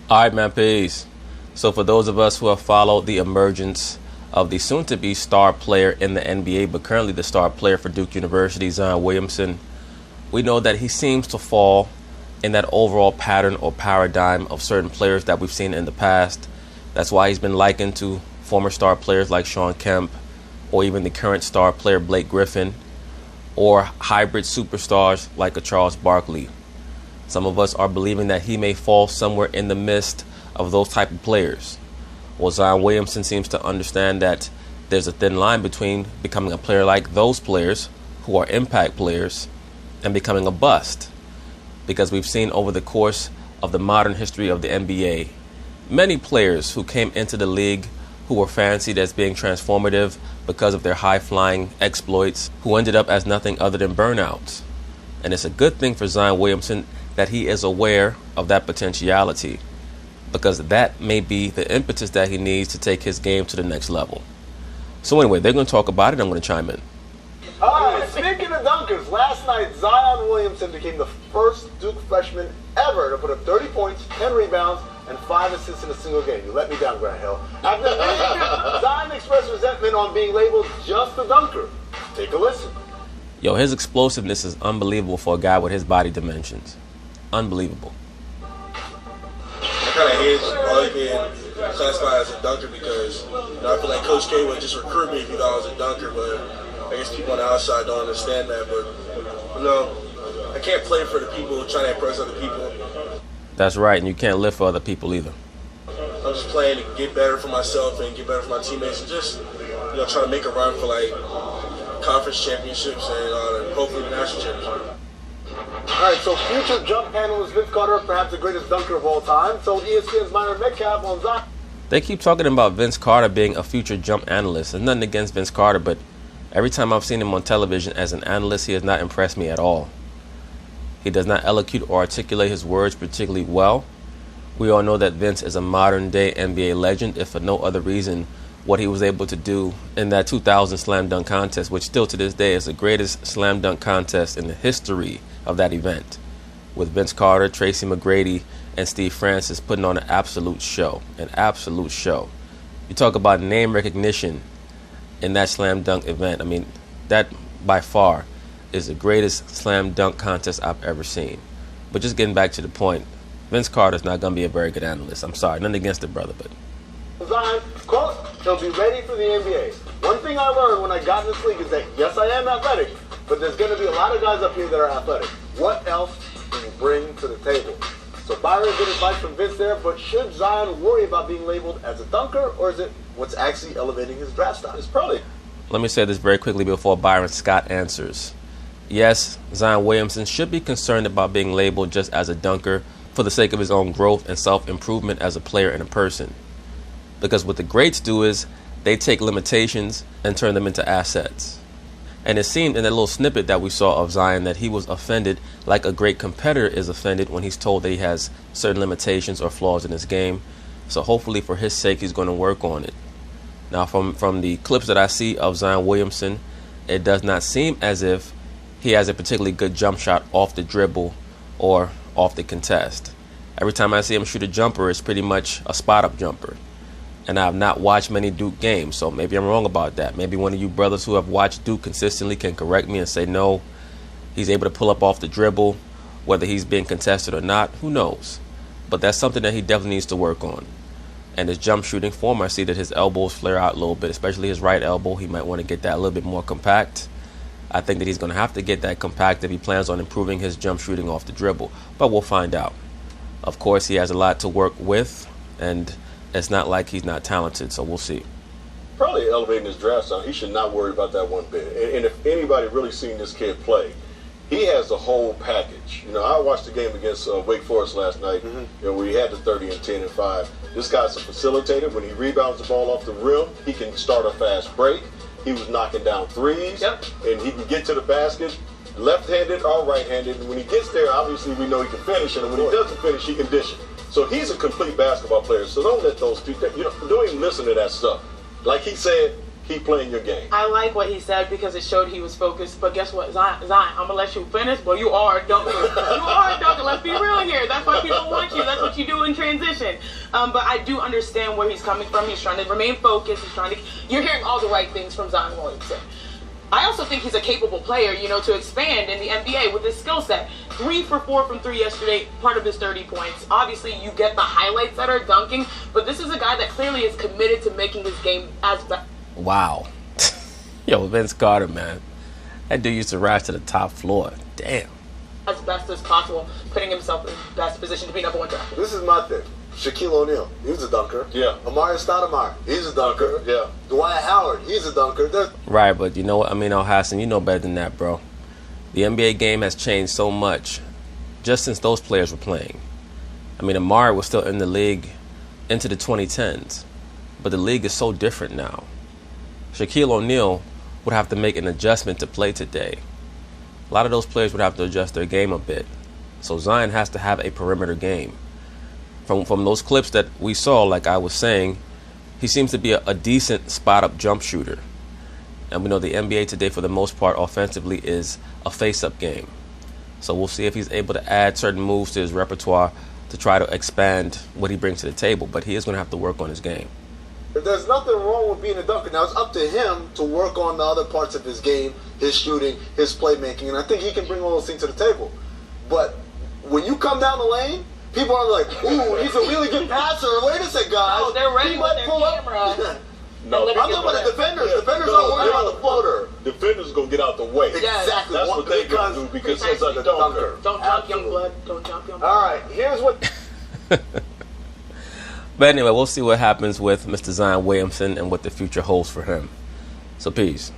All right, man, peace. So for those of us who have followed the emergence of the soon-to-be star player in the NBA, but currently the star player for Duke University, Zion Williamson, we know that he seems to fall in that overall pattern or paradigm of certain players that we've seen in the past. That's why he's been likened to former star players like Shawn Kemp, or even the current star player Blake Griffin, or hybrid superstars like a Charles Barkley. Some of us are believing that he may fall somewhere in the midst of those type of players. Well, Zion Williamson seems to understand that there's a thin line between becoming a player like those players, who are impact players, and becoming a bust. Because we've seen over the course of the modern history of the NBA, many players who came into the league who were fancied as being transformative because of their high-flying exploits, who ended up as nothing other than burnouts. And it's a good thing for Zion Williamson that he is aware of that potentiality, because that may be the impetus that he needs to take his game to the next level. So anyway, they're going to talk about it. I'm going to chime in. All right, speaking of dunkers, last night Zion Williamson became the first Duke freshman ever to put up 30 points, 10 rebounds, and 5 assists in a single game. You let me down, Grant Hill. After the Zion expressed resentment on being labeled just a dunker. Take a listen. Yo, his explosiveness is unbelievable for a guy with his body dimensions. Unbelievable. I kind of hate being classified as a dunker because I feel like Coach K would just recruit me if he thought I was a dunker, but I guess people on the outside don't understand that. But I can't play for the people trying to impress other people. That's right, and you can't live for other people either. I'm just playing to get better for myself and get better for my teammates, and just trying to make a run for like conference championships and hopefully the national championship. All right, so future jump analyst Vince Carter, perhaps the greatest dunker of all time, told ESPN's Myron Metcalf on Zion. They keep talking about Vince Carter being a future jump analyst. There's nothing against Vince Carter, but every time I've seen him on television as an analyst, he has not impressed me at all. He does not elocute or articulate his words particularly well. We all know that Vince is a modern-day NBA legend, if for no other reason what he was able to do in that 2000 slam dunk contest, which still to this day is the greatest slam dunk contest in the history of that event, with Vince Carter, Tracy McGrady, and Steve Francis putting on an absolute show. An absolute show. You talk about name recognition in that slam dunk event. I mean, that by far is the greatest slam dunk contest I've ever seen. But just getting back to the point, Vince Carter's not going to be a very good analyst. I'm sorry, nothing against the brother, but Zion, quote, he'll be ready for the NBA. One thing I learned when I got in this league is that, yes, I am athletic, but there's going to be a lot of guys up here that are athletic. What else do you bring to the table? So Byron, good advice from Vince there, but should Zion worry about being labeled as a dunker, or is it what's actually elevating his draft stock? It's probably. Let me say this very quickly before Byron Scott answers. Yes, Zion Williamson should be concerned about being labeled just as a dunker for the sake of his own growth and self-improvement as a player and a person. Because what the greats do is they take limitations and turn them into assets. And it seemed in that little snippet that we saw of Zion that he was offended like a great competitor is offended when he's told that he has certain limitations or flaws in his game. So hopefully for his sake, he's going to work on it. Now, from the clips that I see of Zion Williamson, it does not seem as if he has a particularly good jump shot off the dribble or off the contest. Every time I see him shoot a jumper, it's pretty much a spot-up jumper. And I have not watched many Duke games, so maybe I'm wrong about that. Maybe one of you brothers who have watched Duke consistently can correct me and say, no, he's able to pull up off the dribble, whether he's being contested or not, who knows. But that's something that he definitely needs to work on. And his jump shooting form, I see that his elbows flare out a little bit, especially his right elbow. He might want to get that a little bit more compact. I think that he's going to have to get that compact if he plans on improving his jump shooting off the dribble. But we'll find out. Of course, he has a lot to work with, and it's not like he's not talented, so we'll see. Probably elevating his draft stock. He should not worry about that one bit. And if anybody really seen this kid play, he has the whole package. You know, I watched the game against Wake Forest last night, where he had the 30 and 10 and 5. This guy's a facilitator. When he rebounds the ball off the rim, he can start a fast break. He was knocking down threes, and he can get to the basket, left-handed or right-handed. And when he gets there, obviously we know he can finish, and when he doesn't finish, he can dish it. So he's a complete basketball player. So don't let those people, don't even listen to that stuff. Like he said, keep playing your game. I like what he said because it showed he was focused. But guess what, Zion, I'm going to let you finish, but you are a dunker. You are a dunker. Let's be real here. That's why people want you. That's what you do in transition. But I do understand where he's coming from. He's trying to remain focused. You're hearing all the right things from Zion Williamson. I also think he's a capable player, you know, to expand in the NBA with his skill set. 3 for 4 from 3 yesterday, part of his 30 points. Obviously, you get the highlights that are dunking, but this is a guy that clearly is committed to making his game as best. Wow. Yo, Vince Carter, man. That dude used to rise to the top floor. Damn. As best as possible, putting himself in the best position to be number 1 drafted. This is my thing. Shaquille O'Neal, he's a dunker. Yeah. Amari Stoudemire, he's a dunker. Yeah. Dwight Howard, he's a dunker. Right, but you know what? I mean, Hassan, you know better than that, bro. The NBA game has changed so much just since those players were playing. I mean, Amari was still in the league into the 2010s, but the league is so different now. Shaquille O'Neal would have to make an adjustment to play today. A lot of those players would have to adjust their game a bit. So Zion has to have a perimeter game. From those clips that we saw, like I was saying, he seems to be a decent spot-up jump shooter. And we know the NBA today, for the most part, offensively is a face-up game. So we'll see if he's able to add certain moves to his repertoire to try to expand what he brings to the table. But he is going to have to work on his game. There's nothing wrong with being a dunker. Now, it's up to him to work on the other parts of his game, his shooting, his playmaking, and I think he can bring all those things to the table. But when you come down the lane, people are like, ooh, he's a really good passer. Wait a second, guys. No, they're ready with their camera. No, I'm talking about the defenders. Defenders aren't worried about the floater. Defenders going to get out the way. Exactly. That's what they're going to do because he's a dunker. Don't jump, young blood. Don't jump, young blood. All right, here's what... But anyway, we'll see what happens with Mr. Zion Williamson and what the future holds for him. So peace.